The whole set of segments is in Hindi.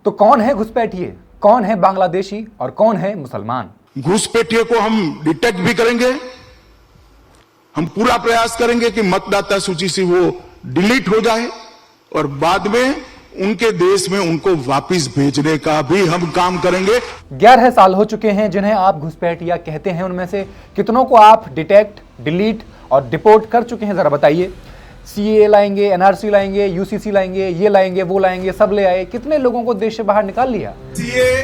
तो कौन है घुसपैठिए, कौन है बांग्लादेशी और कौन है मुसलमान? घुसपैठियों को हम डिटेक्ट भी करेंगे। हम पूरा प्रयास करेंगे कि मतदाता सूची से वो डिलीट हो जाए और बाद में उनके देश में उनको वापस भेजने का भी हम काम करेंगे। 11 साल हो चुके हैं जिन्हें आप घुसपैठिया कहते हैं। उनमें से कितनों को आप डिटेक्ट, डिलीट और डिपोर्ट कर चुके हैं, जरा बताइए। सीए लाएंगे, एनआरसी लाएंगे, यूसीसी लाएंगे, ये लाएंगे, वो लाएंगे, सब ले आए। कितने लोगों को देश से बाहर निकाल लिया? सीए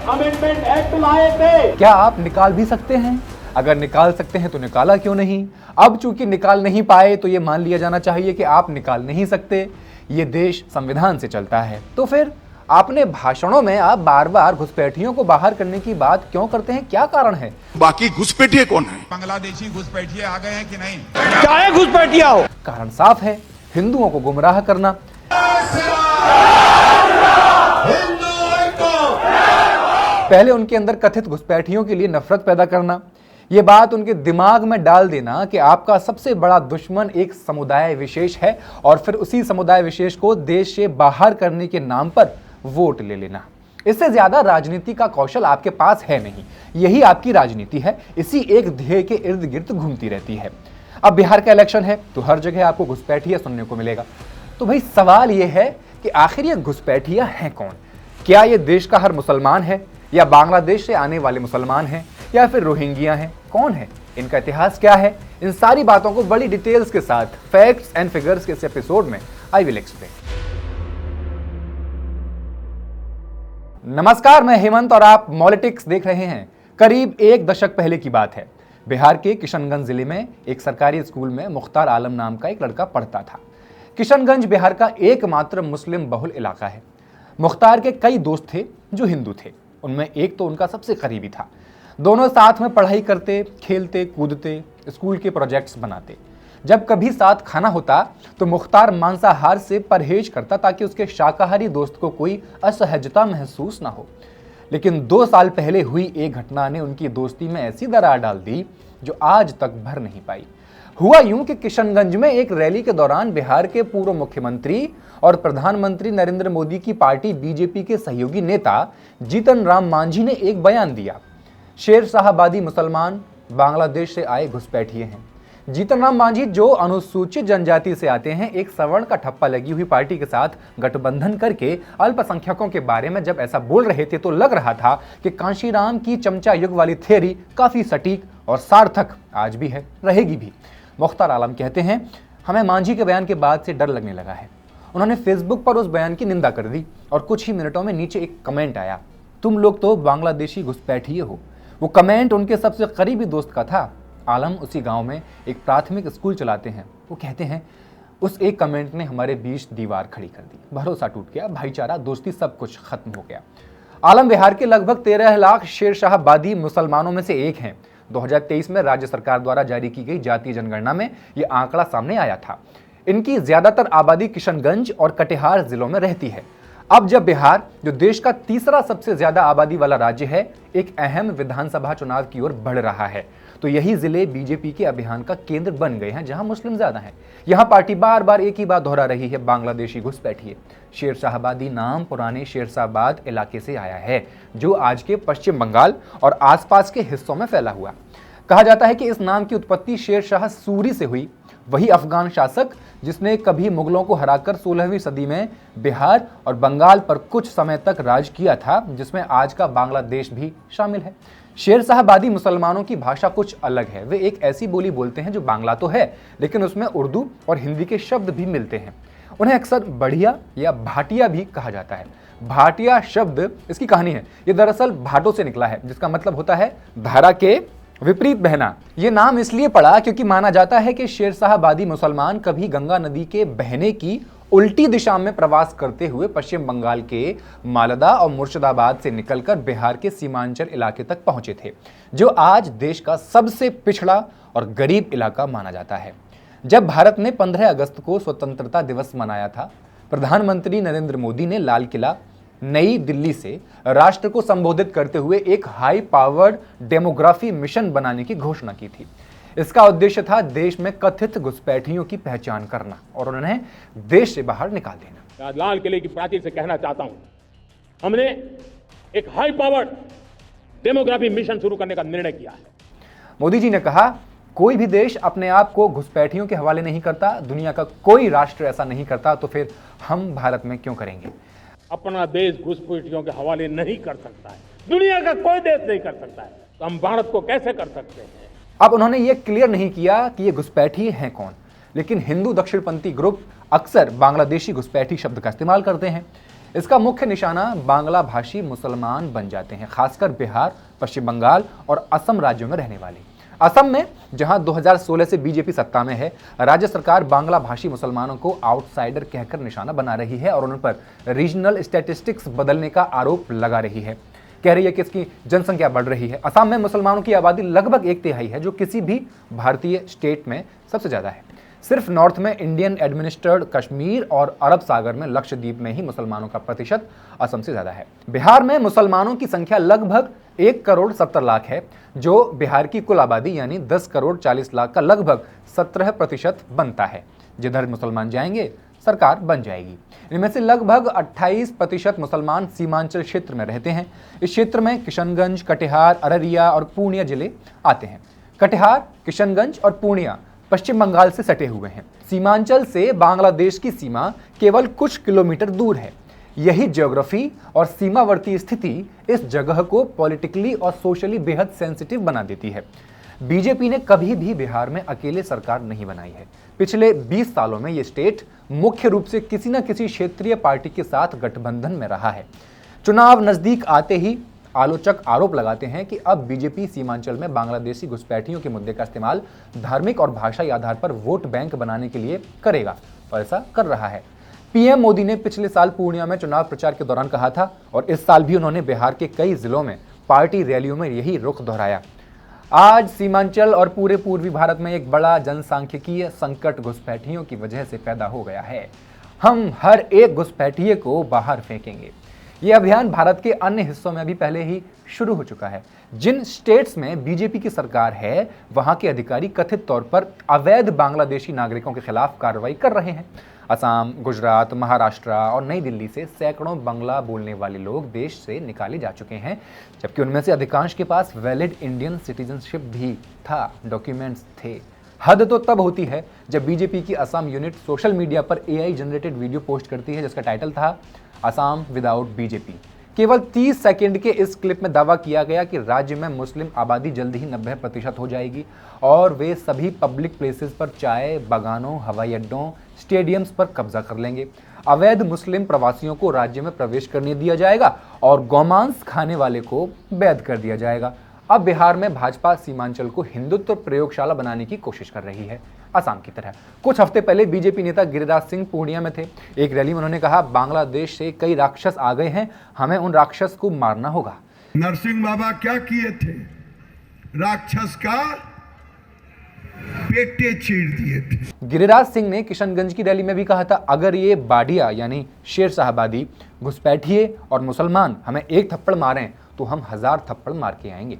अमेंडमेंट एक्ट लाए थे। क्या आप निकाल भी सकते हैं? अगर निकाल सकते हैं तो निकाला क्यों नहीं? अब चूंकि निकाल नहीं पाए तो यह मान लिया जाना चाहिए कि आप निकाल नहीं सकते। ये देश संविधान से चलता है। तो फिर आपने भाषणों में आप बार बार घुसपैठियों को बाहर करने की बात क्यों करते हैं? क्या कारण है? बाकी घुसपैठिए कौन है? बांग्लादेशी घुसपैठिए आ गए हैं कि नहीं? चाहे घुसपैठिया हो। कारण साफ है, हिंदुओं को गुमराह करना। पहले उनके अंदर कथित घुसपैठियों के लिए नफरत पैदा करना, यह बात उनके दिमाग में डाल देना कि आपका सबसे बड़ा दुश्मन एक समुदाय विशेष है और फिर उसी समुदाय विशेष को देश से बाहर करने के नाम पर वोट ले लेना। इससे ज्यादा राजनीति का कौशल आपके पास है नहीं। यही आपकी राजनीति है, इसी एक ध्येय के इर्द गिर्द घूमती रहती है। अब बिहार का इलेक्शन है तो हर जगह आपको घुसपैठिया सुनने को मिलेगा। तो भाई सवाल यह है कि आखिर ये घुसपैठिया है कौन? क्या ये देश का हर मुसलमान है, या बांग्लादेश से आने वाले मुसलमान हैं, या फिर रोहिंग्या हैं? कौन है? इनका इतिहास क्या है? इन सारी बातों को बड़ी डिटेल्स के साथ, फैक्ट्स एंड फिगर्स के इस एपिसोड में आई विल एक्सप्लेन। नमस्कार, मैं हेमंत और आप मॉलिटिक्स देख रहे हैं। करीब एक दशक पहले की बात है। बिहार के किशनगंज जिले में एक सरकारी स्कूल में मुख्तार आलम नाम का एक लड़का पढ़ता था। किशनगंज बिहार का एकमात्र मुस्लिम बहुल इलाका है। मुख्तार के कई दोस्त थे जो हिंदू थे। उनमें एक तो उनका सबसे करीबी था। दोनों साथ में पढ़ाई करते, खेलते, कूदते, स्कूल के प्रोजेक्ट्स बनाते। जब कभी साथ खाना होता तो मुख्तार मांसाहार से परहेज करता ताकि उसके शाकाहारी दोस्त को कोई असहजता महसूस ना हो। लेकिन 2 साल पहले हुई एक घटना ने उनकी दोस्ती में ऐसी दरार डाल दी जो आज तक भर नहीं पाई। हुआ यूं कि किशनगंज में एक रैली के दौरान बिहार के पूर्व मुख्यमंत्री और प्रधानमंत्री नरेंद्र मोदी की पार्टी बीजेपी के सहयोगी नेता जीतन राम मांझी ने एक बयान दिया। शेर शाहबादी मुसलमान बांग्लादेश से आए घुसपैठिए हैं। जीतन राम मांझी जो अनुसूचित जनजाति से आते हैं, एक सवर्ण का ठप्पा लगी हुई पार्टी के साथ गठबंधन करके अल्पसंख्यकों के बारे में जब ऐसा बोल रहे थे तो लग रहा था कि कांशीराम की चमचा युग वाली थ्योरी काफी सटीक और सार्थक आज भी है, रहेगी भी। मुख्तार आलम कहते हैं, हमें मांझी के बयान के बाद से डर लगने लगा है। उन्होंने फेसबुक पर उस बयान की निंदा कर दी और कुछ ही मिनटों में नीचे एक कमेंट आया, तुम लोग तो बांग्लादेशी घुसपैठिए हो। वो कमेंट उनके सबसे करीबी दोस्त का था। आलम उसी गांव में एक प्राथमिक स्कूल चलाते हैं। वो कहते हैं, उस एक कमेंट ने हमारे बीच दीवार खड़ी कर दी। भरोसा टूट गया, भाईचारा, दोस्ती, सब कुछ खत्म हो गया। आलम बिहार के लगभग 13 लाख शेर शाहबादी मुसलमानों में से एक हैं। 2023 में राज्य सरकार द्वारा जारी की गई जातीय जनगणना में यह आंकड़ा सामने आया था। इनकी ज्यादातर आबादी किशनगंज और कटिहार जिलों में रहती है। अब जब बिहार, जो देश का तीसरा सबसे ज्यादा आबादी वाला राज्य है, एक अहम विधानसभा चुनाव की ओर बढ़ रहा है, तो यही जिले बीजेपी के अभियान का केंद्र बन गए हैं, जहां मुस्लिम ज्यादा हैं। यहां पार्टी बार बार एक ही बात दोहरा रही है, बांग्लादेशी घुसपैठिए। शेर शाहबादी नाम पुराने शेरशाहबाद इलाके से आया है, जो आज के पश्चिम बंगाल और आसपास के हिस्सों में फैला हुआ। कहा जाता है कि इस नाम की उत्पत्ति शेर शाह सूरी से हुई, वही अफगान शासक जिसने कभी मुगलों को हराकर 16वीं सदी में बिहार और बंगाल पर कुछ समय तक राज किया था, जिसमें आज का बांग्लादेश भी शामिल है। शेर शाहबादी मुसलमानों की भाषा कुछ अलग है। वे एक ऐसी बोली बोलते हैं जो बांग्ला तो है, लेकिन उसमें उर्दू और हिंदी के शब्द भी मिलते हैं। उन्हें अक्सर बढ़िया या भाटिया भी कहा जाता है। भाटिया शब्द, इसकी कहानी है, ये दरअसल भाटो से निकला है, जिसका मतलब होता है धारा के विपरीत बहना। ये नाम इसलिए पड़ा क्योंकि माना जाता है कि शेर शाहबादी मुसलमान कभी गंगा नदी के बहने की उल्टी दिशा में प्रवास करते हुए पश्चिम बंगाल के मालदा और मुर्शिदाबाद से निकलकर बिहार के सीमांचल इलाके तक पहुंचे थे, जो आज देश का सबसे पिछड़ा और गरीब इलाका माना जाता है। जब भारत ने 15 अगस्त को स्वतंत्रता दिवस मनाया था, प्रधानमंत्री नरेंद्र मोदी ने लाल किला नई दिल्ली से राष्ट्र को संबोधित करते हुए एक हाई पावर्ड डेमोग्राफी मिशन बनाने की घोषणा की थी। इसका उद्देश्य था देश में कथित घुसपैठियों की पहचान करना और उन्हें देश से बाहर निकाल देना। आज लाल किले की प्राचीर से कहना चाहता हूं, हमने एक हाई पावर्ड डेमोग्राफी मिशन शुरू करने का निर्णय किया है। मोदी जी ने कहा, कोई भी देश अपने आप को घुसपैठियों के हवाले नहीं करता, दुनिया का कोई राष्ट्र ऐसा नहीं करता, तो फिर हम भारत में क्यों करेंगे। अपना देश घुसपैठियों के हवाले नहीं कर सकता है, दुनिया का कोई देश नहीं कर सकता है, तो हम भारत को कैसे कर सकते हैं। अब उन्होंने ये क्लियर नहीं किया कि ये घुसपैठी हैं कौन, लेकिन हिंदू दक्षिणपंथी ग्रुप अक्सर बांग्लादेशी घुसपैठी शब्द का इस्तेमाल करते हैं। इसका मुख्य निशाना बांग्ला भाषी मुसलमान बन जाते हैं, खासकर बिहार, पश्चिम बंगाल और असम राज्यों में रहने वाले। असम में जहां 2016 से बीजेपी सत्ता में है, राज्य सरकार बांग्ला भाषी मुसलमानों को आउटसाइडर कहकर निशाना बना रही है और उन पर रीजनल स्टैटिस्टिक्स बदलने का आरोप लगा रही है। कह रही है कि इसकी जनसंख्या बढ़ रही है। असम में मुसलमानों की आबादी लगभग 1/3 है, जो किसी भी भारतीय स्टेट में सबसे ज्यादा है। सिर्फ नॉर्थ में इंडियन एडमिनिस्ट्रेड कश्मीर और अरब सागर में लक्षद्वीप में ही मुसलमानों का प्रतिशत असम से ज्यादा है। बिहार में मुसलमानों की संख्या लगभग 1 करोड़ 70 लाख है, जो बिहार की कुल आबादी यानी 10 करोड़ 40 लाख का लगभग 17% बनता है। जिधर मुसलमान जाएंगे सरकार बन जाएगी। इनमें से लगभग 28% मुसलमान सीमांचल क्षेत्र में रहते हैं। इस क्षेत्र में किशनगंज, कटिहार, अररिया और पूर्णिया जिले आते हैं। कटिहार, किशनगंज और पूर्णिया पश्चिम बंगाल से सटे हुए हैं। सीमांचल से बांग्लादेश की सीमा केवल कुछ किलोमीटर दूर है। यही ज्योग्राफी और सीमावर्ती स्थिति इस जगह को पॉलिटिकली और सोशली बेहद सेंसिटिव बना देती है। बीजेपी ने कभी भी बिहार में अकेले सरकार नहीं बनाई है। पिछले 20 सालों में ये स्टेट मुख्य रूप से किसी न किसी क्षेत्रीय पार्टी के साथ गठबंधन में रहा है। चुनाव नजदीक आते ही आलोचक आरोप लगाते हैं कि अब बीजेपी सीमांचल में बांग्लादेशी घुसपैठियों के मुद्दे का इस्तेमाल धार्मिक और भाषाई आधार पर वोट बैंक बनाने के लिए करेगा, और ऐसा कर रहा है। पीएम मोदी ने पिछले साल पूर्णिया में चुनाव प्रचार के दौरान कहा था, और इस साल भी उन्होंने बिहार के कई जिलों में पार्टी रैलियों में यही रुख दोहराया। आज सीमांचल और पूरे पूर्वी भारत में एक बड़ा जनसांख्यिकीय संकट घुसपैठियों की वजह से पैदा हो गया है। हम हर एक घुसपैठिए को बाहर फेंकेंगे। यह अभियान भारत के अन्य हिस्सों में भी पहले ही शुरू हो चुका है। जिन स्टेट्स में बीजेपी की सरकार है, वहां के अधिकारी कथित तौर पर अवैध बांग्लादेशी नागरिकों के खिलाफ कार्रवाई कर रहे हैं। असम, गुजरात, महाराष्ट्र और नई दिल्ली से सैकड़ों बांग्ला बोलने वाले लोग देश से निकाले जा चुके हैं, जबकि उनमें से अधिकांश के पास वैलिड इंडियन सिटीजनशिप भी था, डॉक्यूमेंट्स थे। हद तो तब होती है जब बीजेपी की असम यूनिट सोशल मीडिया पर AI जनरेटेड वीडियो पोस्ट करती है, जिसका टाइटल था असम विदाउट बीजेपी। केवल 30 सेकंड के इस क्लिप में दावा किया गया कि राज्य में मुस्लिम आबादी जल्द ही 90% हो जाएगी और वे सभी पब्लिक प्लेसेस पर चाय बागानों, हवाई अड्डों, स्टेडियम्स पर कब्जा कर लेंगे। अवैध मुस्लिम प्रवासियों को राज्य में प्रवेश करने दिया जाएगा और गौमांस खाने वाले को वैध कर दिया जाएगा। अब बिहार में भाजपा सीमांचल को हिंदुत्व प्रयोगशाला बनाने की कोशिश कर रही है, असम की तरह। कुछ हफ्ते पहले बीजेपी नेता गिरिराज सिंह पूर्णिया में थे। एक रैली में उन्होंने कहा, बांग्लादेश से कई राक्षस आ गए हैं, हमें उन राक्षस को मारना होगा। नरसिंह बाबा क्या किए थे? राक्षस का पेटे चीर दिए थे। गिरिराज सिंह ने किशनगंज की रैली में भी कहा था, अगर ये बाडिया यानी शेर साहबादी, घुसपैठिए और मुसलमान हमें एक थप्पड़ मारें तो हम 1000 थप्पड़ मार के आएंगे।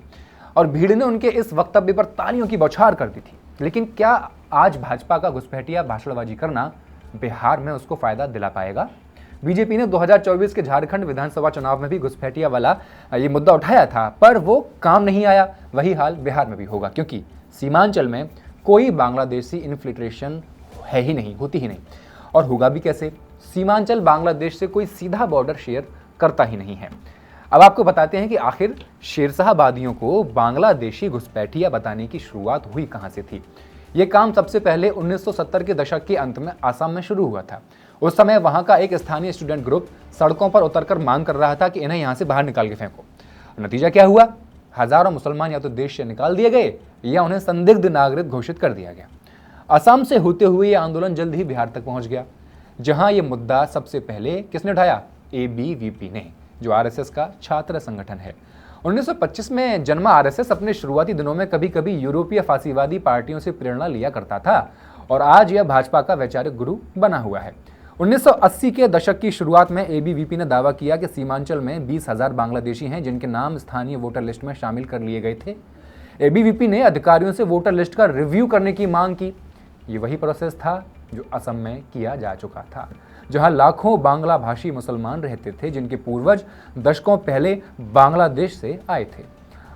और भीड़ ने उनके इस वक्तव्य पर तालियों की बौछार कर दी थी। लेकिन क्या आज भाजपा का घुसपैठिया भाषणबाजी करना बिहार में उसको फायदा दिला पाएगा? बीजेपी ने 2024 के झारखंड विधानसभा चुनाव में भी घुसपैठिया वाला ये मुद्दा उठाया था, पर वो काम नहीं आया। वही हाल बिहार में भी होगा, क्योंकि सीमांचल में कोई बांग्लादेशी इन्फिल्ट्रेशन है ही नहीं, होती ही नहीं। और होगा भी कैसे? सीमांचल बांग्लादेश से कोई सीधा बॉर्डर शेयर करता ही नहीं है। अब आपको बताते हैं कि आखिर शेरशाहबादियों को बांग्लादेशी घुसपैठिया बताने की शुरुआत हुई कहां से थी। यह काम सबसे पहले 1970 के दशक के अंत में असम में शुरू हुआ था। उस समय वहां का एक स्थानीय स्टूडेंट ग्रुप सड़कों पर उतरकर मांग कर रहा था कि इन्हें यहां से बाहर निकाल के फेंको। नतीजा क्या हुआ? हजारों मुसलमान या तो देश से निकाल दिए गए या उन्हें संदिग्ध नागरिक घोषित कर दिया गया। असम से होते हुए यह आंदोलन जल्द ही बिहार तक पहुंच गया, जहां यह मुद्दा सबसे पहले किसने उठाया? ABVP ने, जो RSS का छात्र संगठन है। 1925 में जन्मा RSS अपने शुरुआती दिनों में कभी कभी यूरोपीय फांसीवादी पार्टियों से प्रेरणा लिया करता था और आज यह भाजपा का वैचारिक गुरु बना हुआ है। 1980 के दशक की शुरुआत में ABVP ने दावा किया कि सीमांचल में 20,000 बांग्लादेशी हैं जिनके नाम स्थानीय वोटर लिस्ट में शामिल कर लिए गए थे। ABVP ने अधिकारियों से वोटर लिस्ट का रिव्यू करने की मांग की। ये वही प्रोसेस था जो असम में किया जा चुका था। जहां लाखों बांग्ला भाषी मुसलमान रहते थे, जिनके पूर्वज दशकों पहले बांग्लादेश से आए थे।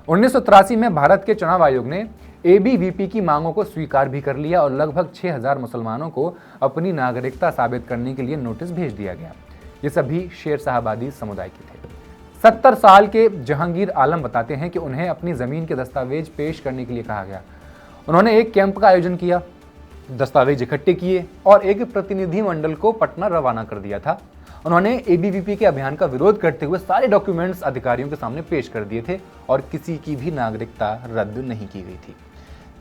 1983 में भारत के चुनाव आयोग ने एबीवीपी की मांगों को स्वीकार भी कर लिया और लगभग 6000 मुसलमानों को अपनी नागरिकता साबित करने के लिए नोटिस भेज दिया गया। ये सभी शेर साहबादी समुदाय के थे। 70 साल के जहांगीर आलम बताते हैं कि उन्हें अपनी जमीन के दस्तावेज पेश करने के लिए कहा गया। उन्होंने एक कैंप का आयोजन किया, दस्तावेज इकट्ठे किए और एक प्रतिनिधि मंडल को पटना रवाना कर दिया था। उन्होंने एबीवीपी के अभियान का विरोध करते हुए सारे डॉक्यूमेंट्स अधिकारियों के सामने पेश कर दिए थे और किसी की भी नागरिकता रद्द नहीं की गई थी।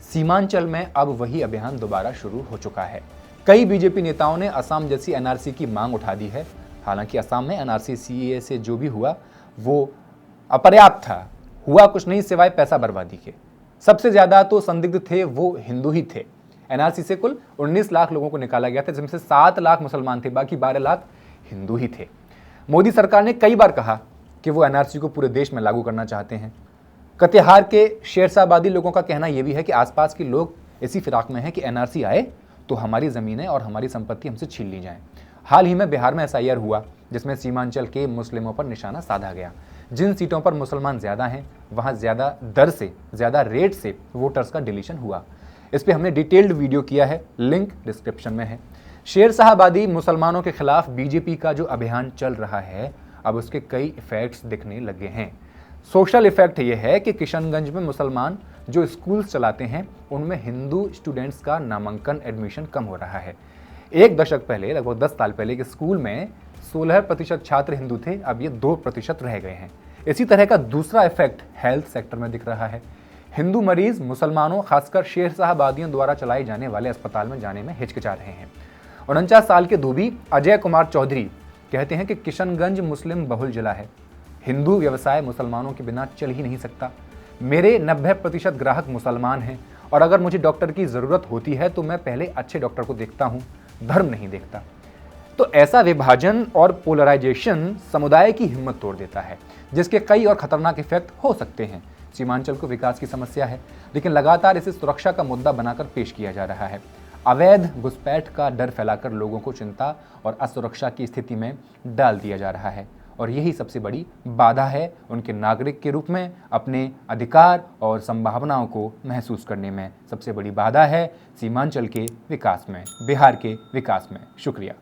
सीमांचल में अब वही अभियान दोबारा शुरू हो चुका है। कई बीजेपी नेताओं ने असम जैसी एनआरसी की मांग उठा दी है। हालांकि असम में एनआरसी सीएए से जो भी हुआ वो अपर्याप्त था, हुआ कुछ नहीं सिवाय पैसा बर्बादी के। सबसे ज्यादा तो संदिग्ध थे वो हिंदू ही थे। एनआरसी से कुल 19 लाख लोगों को निकाला गया था, जिनमें से 7 लाख मुसलमान थे, बाकी 12 लाख हिंदू ही थे। मोदी सरकार ने कई बार कहा कि वो एनआरसी को पूरे देश में लागू करना चाहते हैं। कटिहार के शेरशाहबादी लोगों का कहना यह भी है कि आसपास के लोग इसी फिराक में हैं कि एनआरसी आए तो हमारी जमीनें और हमारी संपत्ति हमसे छीन ली जाए। हाल ही में बिहार में एसआईआर हुआ, जिसमें सीमांचल के मुस्लिमों पर निशाना साधा गया। जिन सीटों पर मुसलमान ज्यादा हैं वहां ज्यादा दर से, ज्यादा रेट से वोटर्स का डिलीशन हुआ। इस पर हमने डिटेल्ड वीडियो किया है, लिंक डिस्क्रिप्शन में है। शेरशाहबादी मुसलमानों के खिलाफ बीजेपी का जो अभियान चल रहा है, अब उसके कई इफेक्ट्स दिखने लगे हैं। सोशल इफेक्ट यह है कि किशनगंज में मुसलमान जो स्कूल्स चलाते हैं उनमें हिंदू स्टूडेंट्स का नामांकन एडमिशन कम हो रहा है। एक दशक पहले, लगभग 10 साल पहले के स्कूल में 16% छात्र हिंदू थे, अब ये 2% रह गए हैं। इसी तरह का दूसरा इफेक्ट हेल्थ सेक्टर में दिख रहा है। हिंदू मरीज मुसलमानों, खासकर शेरशाहबादियों द्वारा चलाए जाने वाले अस्पताल में जाने में हिचकिचा रहे हैं। 49 साल के धोबी अजय कुमार चौधरी कहते हैं कि किशनगंज मुस्लिम बहुल जिला है। हिंदू व्यवसाय मुसलमानों के बिना चल ही नहीं सकता। मेरे 90% ग्राहक मुसलमान हैं और अगर मुझे डॉक्टर की ज़रूरत होती है तो मैं पहले अच्छे डॉक्टर को देखता हूँ, धर्म नहीं देखता। तो ऐसा विभाजन और पोलराइजेशन समुदाय की हिम्मत तोड़ देता है, जिसके कई और खतरनाक इफेक्ट हो सकते हैं। सीमांचल को विकास की समस्या है, लेकिन लगातार इसे सुरक्षा का मुद्दा बनाकर पेश किया जा रहा है। अवैध घुसपैठ का डर फैलाकर लोगों को चिंता और असुरक्षा की स्थिति में डाल दिया जा रहा है और यही सबसे बड़ी बाधा है उनके नागरिक के रूप में अपने अधिकार और संभावनाओं को महसूस करने में। सबसे बड़ी बाधा है सीमांचल के विकास में, बिहार के विकास में। शुक्रिया।